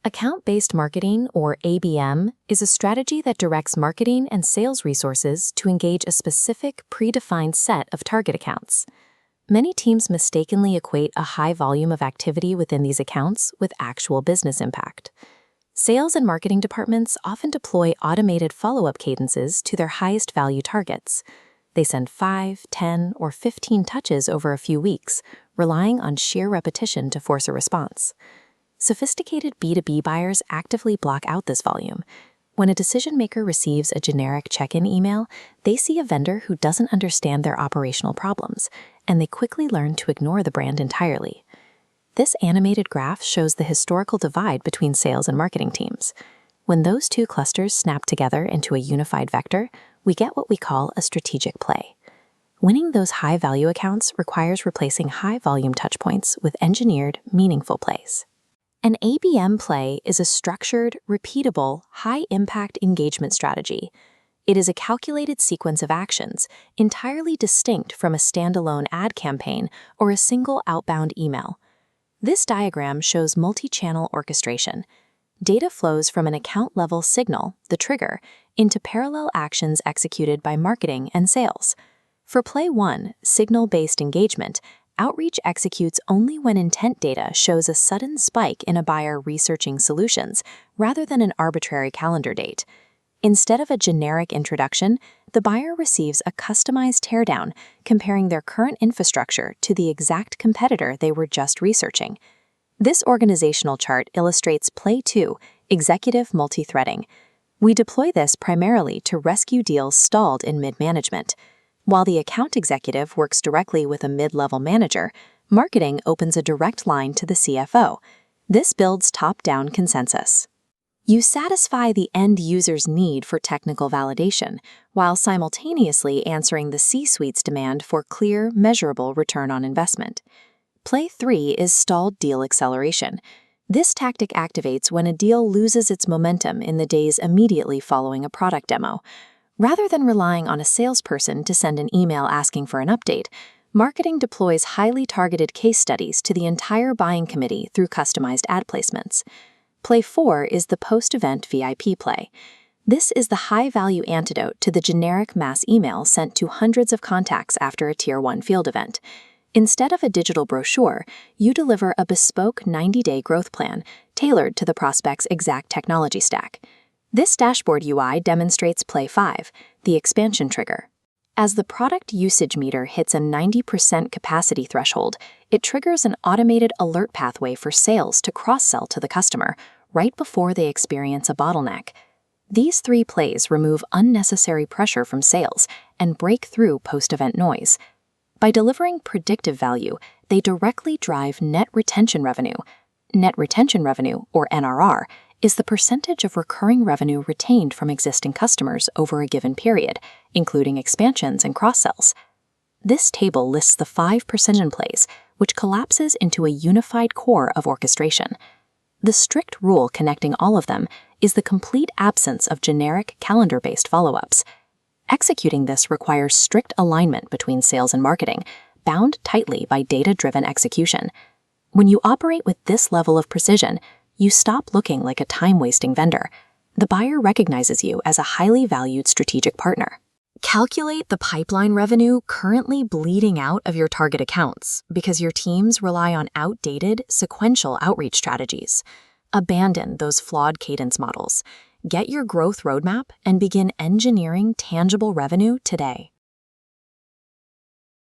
Account-based marketing, or ABM, is a strategy that directs marketing and sales resources to engage a specific, predefined set of target accounts. Many teams mistakenly equate a high volume of activity within these accounts with actual business impact. Sales and marketing departments often deploy automated follow-up cadences to their highest value targets. They send 5, 10, or 15 touches over a few weeks, relying on sheer repetition to force a response. Sophisticated B2B buyers actively block out this volume. When a decision maker receives a generic check-in email, they see a vendor who doesn't understand their operational problems, and they quickly learn to ignore the brand entirely. This animated graph shows the historical divide between sales and marketing teams. When those two clusters snap together into a unified vector, we get what we call a strategic play. Winning those high-value accounts requires replacing high-volume touchpoints with engineered, meaningful plays. An ABM play is a structured, repeatable, high-impact engagement strategy. It is a calculated sequence of actions, entirely distinct from a standalone ad campaign or a single outbound email. This diagram shows multi-channel orchestration. Data flows from an account-level signal, the trigger, into parallel actions executed by marketing and sales. For Play 1, signal-based engagement, outreach executes only when intent data shows a sudden spike in a buyer researching solutions, rather than an arbitrary calendar date. Instead of a generic introduction, the buyer receives a customized teardown comparing their current infrastructure to the exact competitor they were just researching. This organizational chart illustrates Play 2, executive multi-threading. We deploy this primarily to rescue deals stalled in mid-management. While the account executive works directly with a mid-level manager, marketing opens a direct line to the CFO. This builds top-down consensus. You satisfy the end user's need for technical validation, while simultaneously answering the C-suite's demand for clear, measurable return on investment. Play 3 is stalled deal acceleration. This tactic activates when a deal loses its momentum in the days immediately following a product demo. Rather than relying on a salesperson to send an email asking for an update, marketing deploys highly targeted case studies to the entire buying committee through customized ad placements. Play 4 is the post-event VIP play. This is the high-value antidote to the generic mass email sent to hundreds of contacts after a Tier 1 field event. Instead of a digital brochure, you deliver a bespoke 90-day growth plan tailored to the prospect's exact technology stack. This dashboard UI demonstrates Play 5, the expansion trigger. As the product usage meter hits a 90% capacity threshold, it triggers an automated alert pathway for sales to cross-sell to the customer right before they experience a bottleneck. These 3 plays remove unnecessary pressure from sales and break through post-event noise. By delivering predictive value, they directly drive net retention revenue. Net retention revenue, or NRR, is the percentage of recurring revenue retained from existing customers over a given period, including expansions and cross-sells. This table lists the 5 precision plays, which collapses into a unified core of orchestration. The strict rule connecting all of them is the complete absence of generic calendar-based follow-ups. Executing this requires strict alignment between sales and marketing, bound tightly by data-driven execution. When you operate with this level of precision, you stop looking like a time-wasting vendor. The buyer recognizes you as a highly valued strategic partner. Calculate the pipeline revenue currently bleeding out of your target accounts because your teams rely on outdated, sequential outreach strategies. Abandon those flawed cadence models. Get your growth roadmap and begin engineering tangible revenue today.